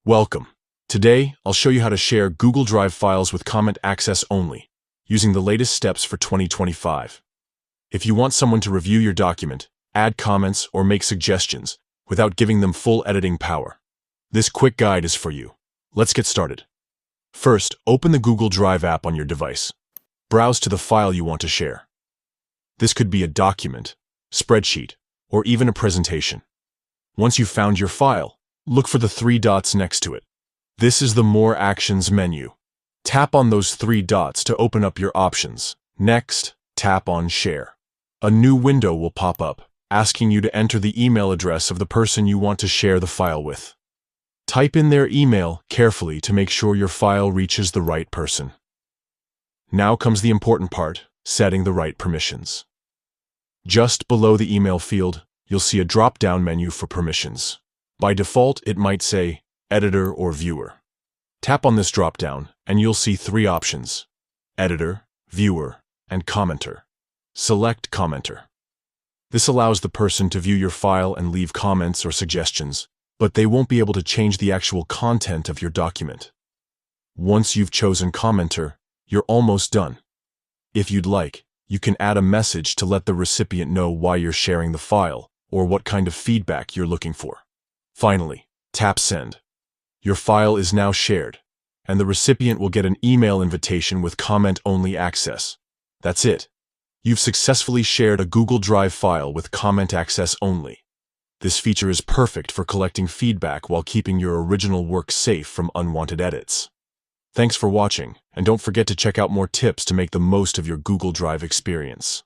Welcome. Today, I'll show you how to share Google Drive files with comment access only, using the latest steps for 2025. If you want someone to review your document, add comments, or make suggestions without giving them full editing power, this quick guide is for you. Let's get started. First, open the Google Drive app on your device. Browse to the file you want to share. This could be a document, spreadsheet, or even a presentation. Once you've found your file, look for the three dots next to it. This is the More Actions menu. Tap on those three dots to open up your options. Next, tap on Share. A new window will pop up, asking you to enter the email address of the person you want to share the file with. Type in their email carefully to make sure your file reaches the right person. Now comes the important part, setting the right permissions. Just below the email field, you'll see a drop-down menu for permissions. By default, it might say Editor or Viewer. Tap on this drop-down, and you'll see three options: Editor, Viewer, and Commenter. Select Commenter. This allows the person to view your file and leave comments or suggestions, but they won't be able to change the actual content of your document. Once you've chosen Commenter, you're almost done. If you'd like, you can add a message to let the recipient know why you're sharing the file or what kind of feedback you're looking for. Finally, tap Send. Your file is now shared, and the recipient will get an email invitation with comment-only access. That's it. You've successfully shared a Google Drive file with comment access only. This feature is perfect for collecting feedback while keeping your original work safe from unwanted edits. Thanks for watching, and don't forget to check out more tips to make the most of your Google Drive experience.